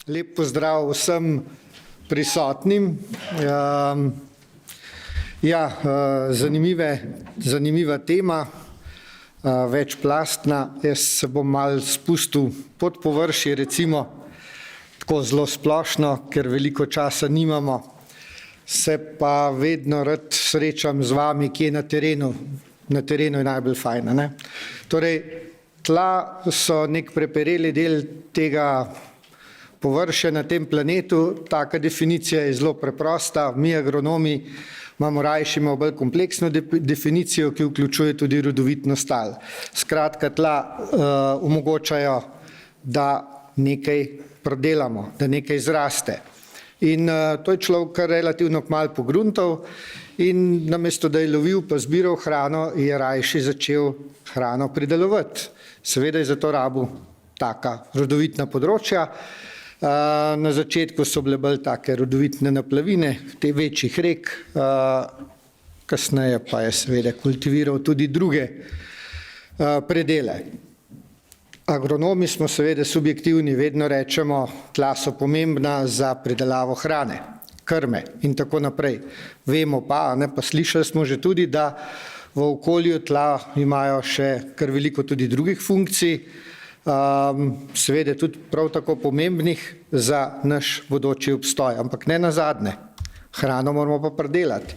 Lep pozdrav vsem prisotnim. Zanimiva tema, večplastna. Jaz se bom malo spustil pod površje, recimo tako zelo splošno, ker veliko časa nimamo. Se pa vedno rad srečam z vami, ki je na terenu. Na terenu je najbolj fajn, ne? Torej, tla so nek prepereli del tega površja na tem planetu. Taka definicija je zelo preprosta. Mi agronomi imamo rajši malo bolj kompleksno definicijo, ki vključuje tudi rodovitnost tal. Skratka, tla omogočajo, da nekaj prodelamo, da nekaj zraste. In to je človek kar relativno kmalu pogruntal in namesto, da je lovil pa zbiral hrano, je rajši začel hrano pridelovati. Seveda je zato rabil taka rodovitna področja. Na začetku so bile bolj take rodovitne naplavine, te večjih rek, kasneje pa je seveda kultiviral tudi druge predele. Agronomi smo seveda subjektivni, vedno rečemo, tla so pomembna za pridelavo hrane, krme in tako naprej. Vemo pa, pa slišali smo že tudi, da v okolju tla imajo še kar veliko tudi drugih funkcij, seveda tudi prav tako pomembnih za naš bodoči obstoj, ampak ne nazadnje. Hrano moramo pa pridelati.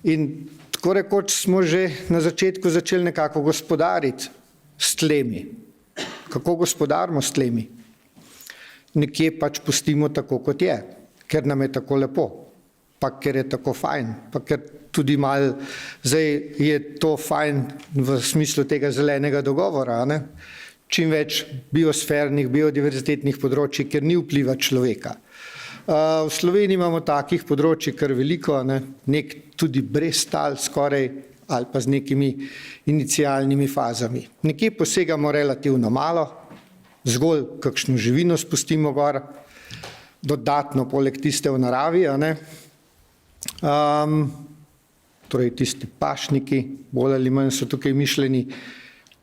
In tako rekoč smo že na začetku začeli nekako gospodariti s tlemi. Kako gospodarimo s tlemi? Nekje pač pustimo tako, kot je, ker nam je tako lepo, pa ker je tako fajn, pa ker tudi malo, zdaj je to fajn v smislu tega zelenega dogovora, ne? Čim več biosfernih, biodiverzitetnih področji, ker ni vpliva človeka. V Sloveniji imamo takih področji kar veliko, nek tudi brez tal skoraj ali pa z nekimi inicialnimi fazami. Nekje posegamo relativno malo, zgolj kakšno živino spustimo gor, dodatno poleg tiste v naravi, torej tisti pašniki, bolj ali manj so tukaj mišljeni.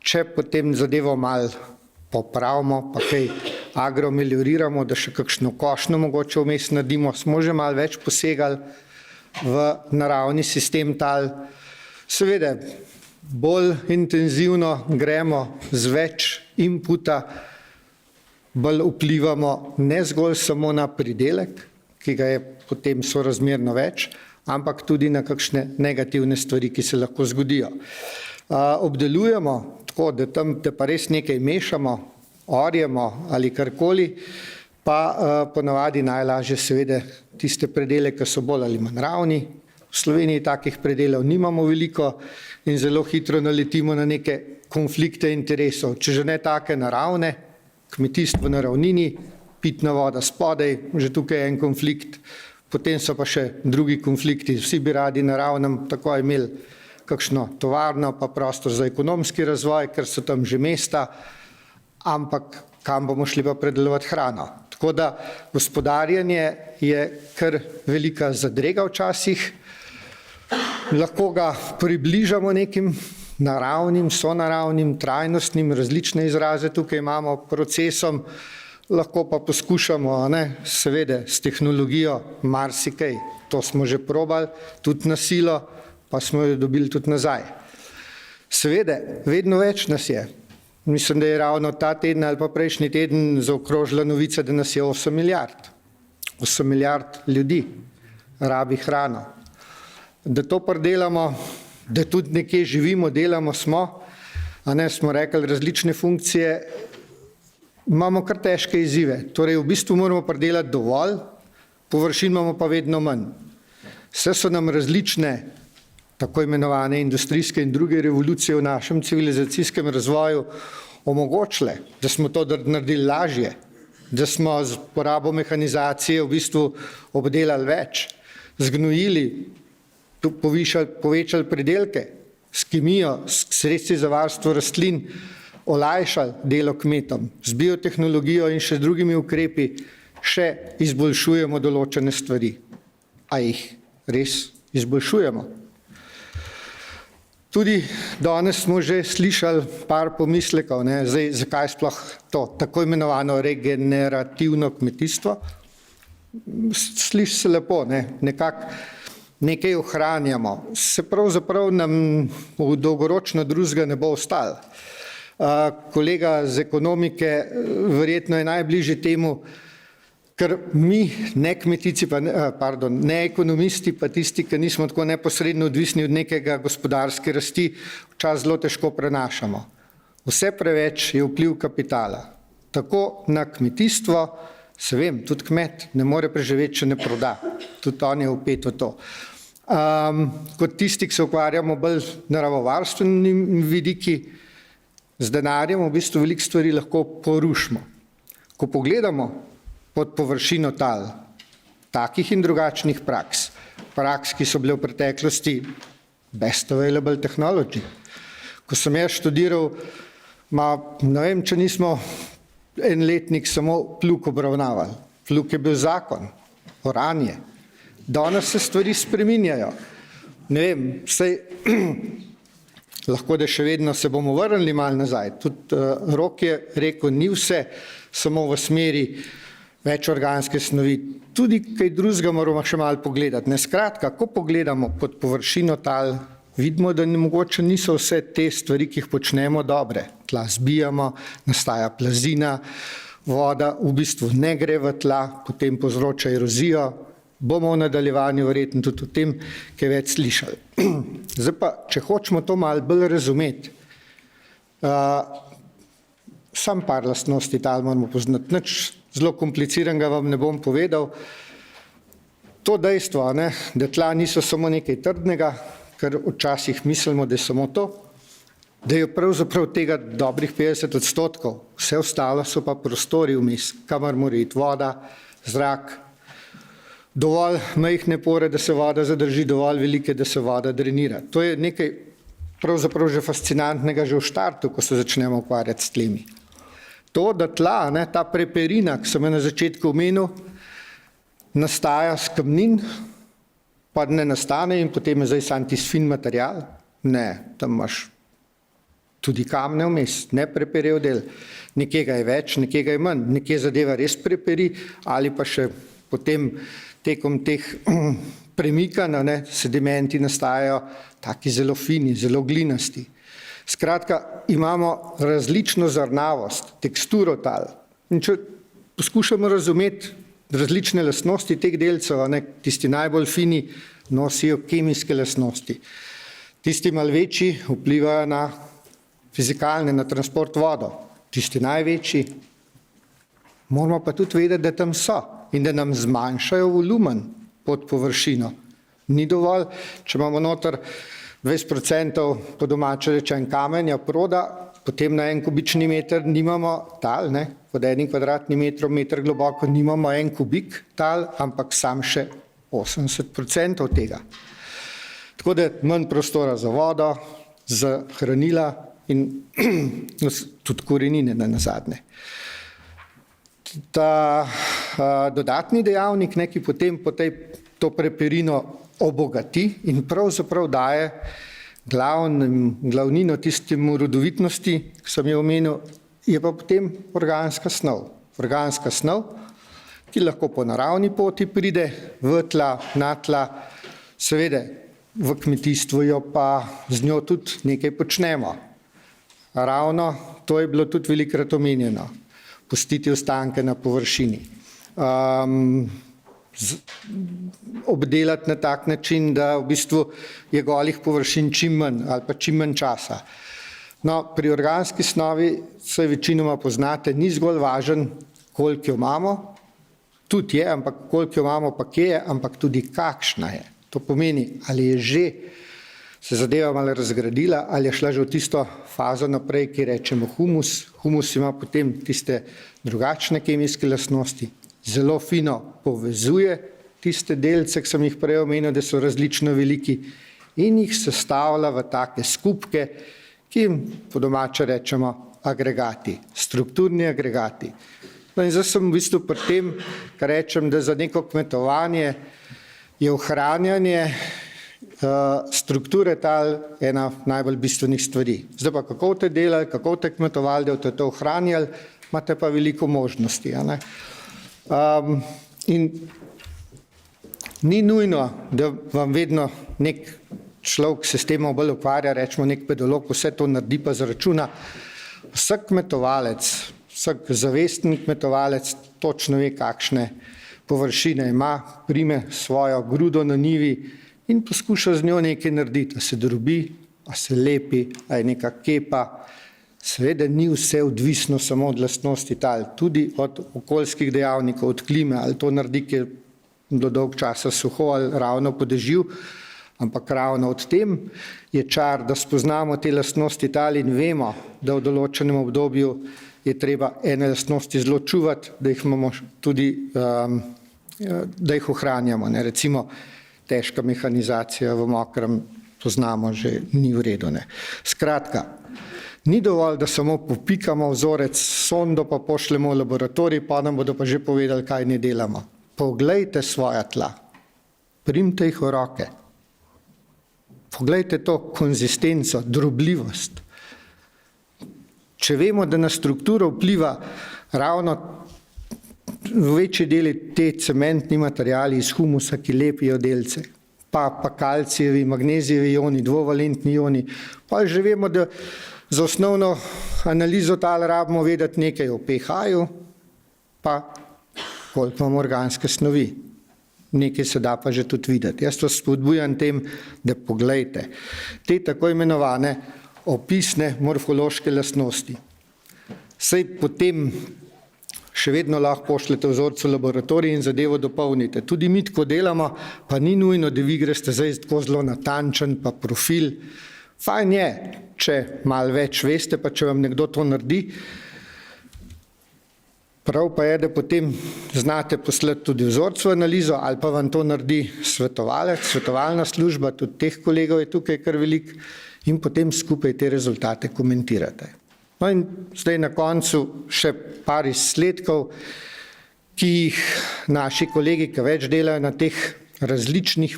Če potem zadevo malo popravimo, pa kaj agromelioriramo, da še kakšno košnjo mogoče vmes naredimo, smo že malo več posegali v naravni sistem tal. Seveda, bolj intenzivno gremo z več inputa, bolj vplivamo ne zgolj samo na pridelek, ki ga je potem sorazmerno več, ampak tudi na kakšne negativne stvari, ki se lahko zgodijo. Obdelujemo tako, da tam pa res nekaj mešamo, orjemo ali karkoli, pa ponavadi najlažje seveda tiste predele, ki so bolj ali manj ravni. V Sloveniji takih predelov nimamo veliko in zelo hitro naletimo na neke konflikte interesov. Če že ne take naravne, kmetijstvo na ravnini, pitna voda spodaj, že tukaj je en konflikt, potem so pa še drugi konflikti. Vsi bi radi naravnem tako imeli kakšno tovarno, pa prostor za ekonomski razvoj, ker so tam že mesta, ampak kam bomo šli pa predelovati hrano. Tako da gospodarjenje je kar velika zadrega včasih, lahko ga približamo nekim naravnim, sonaravnim, trajnostnim, različne izraze tukaj imamo, procesom, lahko pa poskušamo, seveda s tehnologijo marsikaj, to smo že probali, tudi na silo, pa smo jo dobili tudi nazaj. Seveda, vedno več nas je. Mislim, da je ravno ta teden ali pa prejšnji teden zaokrožila novica, da nas je 8 milijard. 8 milijard ljudi rabi hrano. Da to pridelamo, da tudi nekje živimo, delamo smo, smo rekli različne funkcije, imamo kar težke izzive. Torej, v bistvu moramo pridelati dovolj, površin imamo pa vedno manj. Vse so nam različne tako imenovane industrijske in druge revolucije v našem civilizacijskem razvoju omogočile, da smo to naredili lažje, da smo z porabo mehanizacije v bistvu obdelali več, zgnojili, povečali pridelke, s kemijo, s sredstvi za varstvo rastlin, olajšali delo kmetom, z biotehnologijo in še drugimi ukrepi še izboljšujemo določene stvari. A jih res izboljšujemo? Tudi danes smo že slišali par pomislekov, ne, zdaj, zakaj sploh to tako imenovano regenerativno kmetijstvo. Sliši se lepo, ne, nekaj ohranjamo, se pravzaprav nam v dolgoročno drugega ne bo ostalo. Kolega z ekonomike verjetno je najbližje temu, ker mi, ne kmetici, ne ekonomisti, pa tisti, ki nismo tako neposredno odvisni od nekega gospodarske rasti, včasih zelo težko prenašamo. Vse preveč je vpliv kapitala. Tako na kmetijstvo, se vem, tudi kmet ne more preživeti, če ne proda. Tudi on je vpet v to. Kot tisti, ki se ukvarjamo bolj naravovarstvenimi vidiki, z denarjem v bistvu veliko stvari lahko porušimo. Ko pogledamo pod površino tal, takih in drugačnih praks, ki so bile v preteklosti best available technology. Ko sem jaz študiral, ne vem, če nismo en letnik samo plug obravnavali. Plug je bil zakon, oranje. Danes se stvari spreminjajo. Ne vem, saj lahko, da še vedno se bomo vrnili malo nazaj. Tudi Rok je rekel, ni vse samo v smeri več organske snovi. Tudi kaj drugega moramo še malo pogledati. Ne, skratka, ko pogledamo pod površino tal, vidimo, da mogoče niso vse te stvari, ki jih počnemo, dobre. Tla zbijamo, nastaja plazina, voda v bistvu ne gre v tla, potem povzroča erozijo. Bomo v nadaljevanju verjetno tudi o tem kaj več slišali. Zdaj pa, če hočemo to malo bolj razumeti, sam par lastnosti tal moramo poznati. Nič zelo kompliciranega vam ne bom povedal. To dejstvo, ne, da tla niso samo nekaj trdnega, ker včasih mislimo, da je samo to, da je pravzaprav tega dobrih 50%, vse ostalo so pa prostori vmes, kamor mora iti voda, zrak, dovolj majhne pore, da se voda zadrži, dovolj velike, da se voda drenira. To je nekaj pravzaprav že fascinantnega že v štartu, ko se začnemo ukvarjati s tlemi. To, da tla, ne, ta preperina, ki sem jo na začetku omenil, nastaja z kamnin, pa ne nastane in potem je zdaj sam tisti fin material. Ne, tam imaš tudi kamne vmes, ne preperel del. Nekje ga je več, nekje ga je manj, nekje zadeva res preperi ali pa še potem tekom teh premikanj, sedimenti nastajajo taki zelo fini, zelo glinasti. Skratka, imamo različno zrnavost, teksturo tal. In če poskušamo razumeti različne lastnosti teh delcev, tisti najbolj fini nosijo kemijske lastnosti. Tisti malo večji vplivajo na fizikalne, na transport vodo. Tisti največji, moramo pa tudi vedeti, da tam so in da nam zmanjšajo volumen pod površino. Ni dovolj, če imamo noter 20% po domače rečen kamenja proda, potem na 1 kubični meter nimamo tal, pod 1 kvadratnim metrom, meter globoko, nimamo 1 kubik tal, ampak sam še 80% tega. Tako da manj prostora za vodo, za hranila in tudi korenine nazadnje. Ta dodatni dejavnik, ki potem to preperino obogati in pravzaprav daje glavnino tistemu rodovitnosti, ki sem jo omenil, je pa potem organska snov. Organska snov, ki lahko po naravni poti pride v tla, na tla, seveda v kmetijstvu jo pa z njo tudi nekaj počnemo. Ravno to je bilo tudi velikokrat omenjeno. Pustiti ostanke na površini. Obdelati na tak način, da v bistvu je golih površin čim manj ali pa čim manj časa. No, pri organski snovi se večinoma poznate, ni zgolj važen, koliko jo imamo, tudi je, ampak koliko jo imamo, pa kje je, ampak tudi kakšna je. To pomeni, ali je že se zadeva malo razgradila, ali je šla že v tisto fazo naprej, ki rečemo humus. Humus ima potem tiste drugačne kemijske lastnosti, zelo fino povezuje tiste delce, ki sem jih prej omenil, da so različno veliki in jih sestavlja v take skupke, ki jim po domače rečemo agregati, strukturni agregati. No in zdaj sem v bistvu pri tem, kar rečem, da za neko kmetovanje je ohranjanje strukture tal ena najbolj bistvenih stvari. Zdaj pa kako te delali, kako te kmetovali, da te to ohranjali, imate pa veliko možnosti. In ni nujno, da vam vedno nek človek se s tem bolj ukvarja, rečemo nek pedolog, vse to naredi pa zaračuna. Vsak kmetovalec, vsak zavesten kmetovalec točno ve, kakšne površine ima, prime svojo grudo na njivi in poskuša z njo nekaj narediti, a se drobi, a se lepi, a je neka kepa. Seveda ni vse odvisno samo od lastnosti tal, tudi od okoljskih dejavnikov, od klime, ali to naredi, ki je do dolg časa suho ali ravno podežil, ampak ravno od tem je čar, da spoznamo te lastnosti tal in vemo, da v določenem obdobju je treba ene lastnosti zelo čuvati, da jih imamo tudi, da jih ohranjamo. Recimo težka mehanizacija v mokrem, poznamo že, ni v redu. Skratka, ni dovolj, da samo popikamo vzorec sondo, pa pošljemo v laboratorij, pa nam bodo pa že povedali, kaj ne delamo. Poglejte svoja tla, primite jih v roke, poglejte to konzistenco, drobljivost. Če vemo, da na strukturo vpliva ravno v večji deli te cementni materijali iz humusa, ki lepijo delce, pa kalcijevi, magnezijevi ioni, dvovalentni ioni, pa že vemo, da za osnovno analizo tal rabimo vedeti nekaj o pH-ju, pa koliko imamo organske snovi. Nekaj se da pa že tudi videti. Jaz vas spodbujam tem, da poglejte te tako imenovane opisne morfološke lastnosti. Saj potem še vedno lahko pošljete vzorce v laboratorij in zadevo dopolnite. Tudi mi tako delamo, pa ni nujno, da vi greste zdaj tako zelo natančen, pa profil. Fajn je, če malo več veste, pa če vam nekdo to naredi. Prav pa je, da potem znate poslati tudi vzorčno analizo ali pa vam to naredi svetovalec, svetovalna služba, tudi teh kolegov je tukaj kar veliko in potem skupaj te rezultate komentirate. No in zdaj na koncu še par izsledkov, ki jih naši kolegi, ki več delajo na teh različnih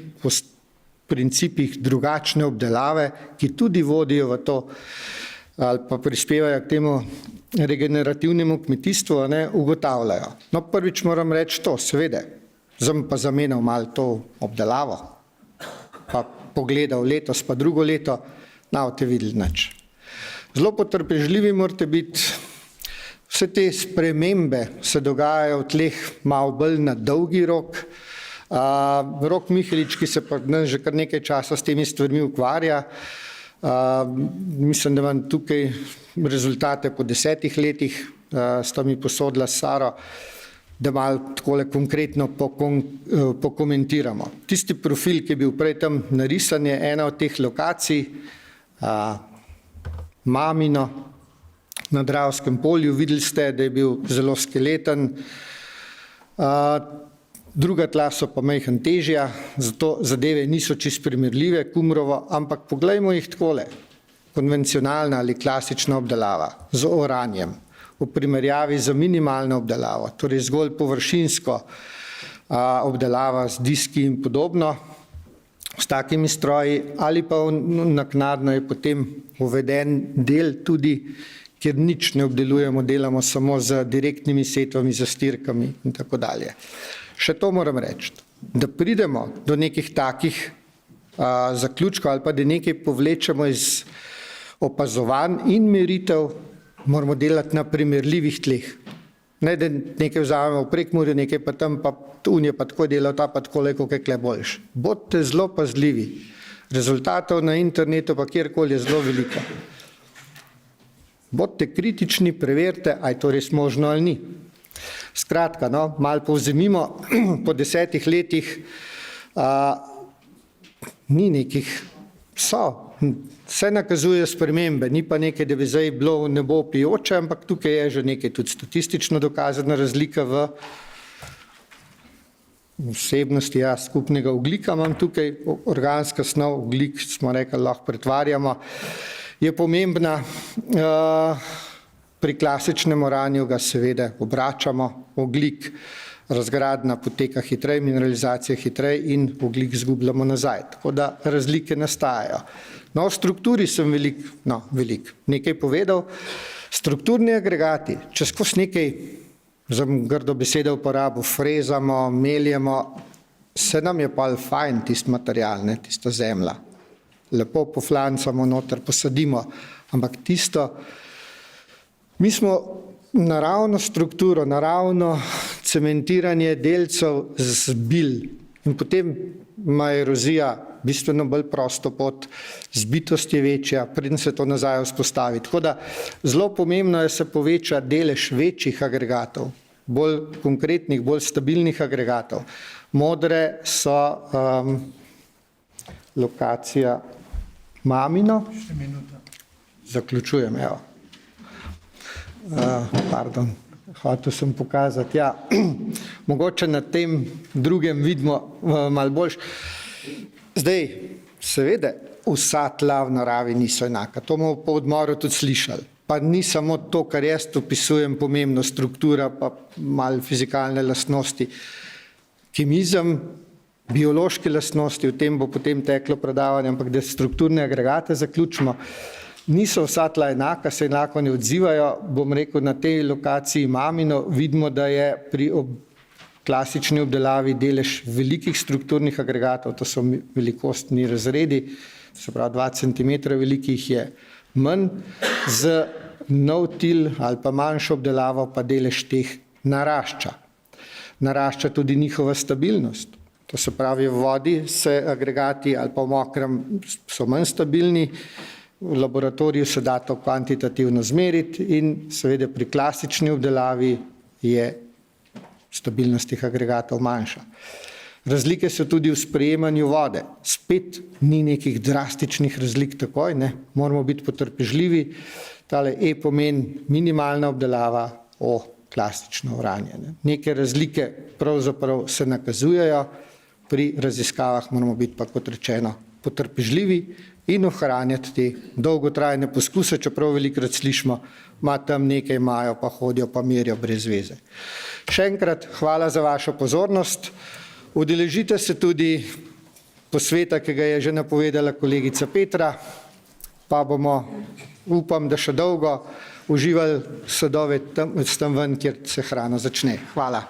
principih drugačne obdelave, ki tudi vodijo v to ali pa prispevajo k temu regenerativnemu kmetijstvu, ugotavljajo. No, prvič moram reči to, seveda, sem pa zamenjal malo to obdelavo, pa pogledal letos, pa drugo leto, ne boste videli nič. Zelo potrpežljivi morate biti, vse te spremembe se dogajajo v tleh malo bolj na dolgi rok. Rok Mihelič, ki se pa že kar nekaj časa s temi stvarmi ukvarja, mislim, da vam tukaj rezultate po 10 letih sta mi posodila s Saro, da malo takole konkretno pokomentiramo. Tisti profil, ki je bil prej tam narisan, je ena od teh lokacij, Mamino na Dravskem polju. Videli ste, da je bil zelo skeleten. Druga tla so pa majhen težja, zato zadeve niso čisto primerljive, Kumrovo, ampak poglejmo jih takole. Konvencionalna ali klasična obdelava z oranjem v primerjavi z minimalno obdelavo, torej zgolj površinsko obdelava z diski in podobno, s takimi stroji, ali pa naknadno je potem uveden del tudi, kjer nič ne obdelujemo, delamo samo z direktnimi setvami, z zastirkami in tako dalje. Še to moram reči, da pridemo do nekih takih zaključkov ali pa da nekaj povlečemo iz opazovanj in meritev, moramo delati na primerljivih tleh. Ne, da nekaj vzamemo v Prekmurju, nekaj pa tam, pa on je pa tako delal, ta pa tako leko, kaj je boljš. Bodite zelo pazljivi. Rezultatov na internetu pa kjerkoli je zelo veliko. Bodite kritični, preverite, a je to res možno ali ni. Skratka, no, malo povzemimo, po 10 letih ni nekih, vse nakazuje spremembe, ni pa nekaj, da bi zdaj bilo v nebo pijoče, ampak tukaj je že nekaj tudi statistično dokazana razlika v vsebnosti skupnega ogljika. Imam tukaj organska snov, ogljik, smo rekli, lahko pretvarjamo, je pomembna. Pri klasičnem oranju ga seveda obračamo, ogljik razgradnja poteka hitreje, mineralizacija hitreje in ogljik izgubljamo nazaj. Tako da razlike nastajajo. No, o strukturi sem nekaj povedal. Strukturni agregati, če skozi nekaj, za grdo besedo uporabo, frezamo, meljemo, se nam je pa fajn tisti material, tista zemlja. Lepo poflancamo noter, posadimo, ampak tisto, mi smo naravno strukturo, naravno cementiranje delcev zbil in potem ima erozija bistveno bolj prosto pot, zbitost je večja, preden se to nazaj vzpostavi. Tako da zelo pomembno je, se poveča delež večjih agregatov, bolj konkretnih, bolj stabilnih agregatov. Modre so lokacija Mamino. Zaključujem, evo. Pardon, hotel sem pokazati, ja, mogoče na tem drugem vidimo malo boljš. Zdaj, seveda, vsa tla v naravi niso enaka, to bomo po odmoru tudi slišali, pa ni samo to, kar jaz opisujem, pomembno struktura, pa malo fizikalne lastnosti, kemizem, biološke lastnosti, o tem bo potem teklo predavanje, ampak da strukturne agregate zaključimo. Niso vsa tla enaka, se enako ne odzivajo, bom rekel, na tej lokaciji Mamino vidimo, da je pri klasični obdelavi delež velikih strukturnih agregatov, to so velikostni razredi, se pravi 2 cm velikih je manj, z no-till ali pa manjšo obdelavo pa delež teh narašča. Narašča tudi njihova stabilnost. To se pravi, v vodi se agregati ali pa v mokrem so manj stabilni, v laboratoriju se da to kvantitativno zmeriti in seveda pri klasični obdelavi je stabilnost teh agregatov manjša. Razlike so tudi v sprejemanju vode. Spet ni nekih drastičnih razlik takoj, moramo biti potrpežljivi. Tale E pomeni minimalna obdelava, O klasično oranje. Neke razlike pravzaprav se nakazujejo, pri raziskavah moramo biti pa, kot rečeno, potrpežljivi in ohranjati te dolgotrajne poskuse, čeprav velikokrat slišimo, ima tam nekaj, imajo pa hodijo pa merijo brez veze. Še enkrat hvala za vašo pozornost. Udeležite se tudi posveta, ki ga je že napovedala kolegica Petra, pa bomo, upam, da še dolgo uživali sadove tam ven, kjer se hrana začne. Hvala.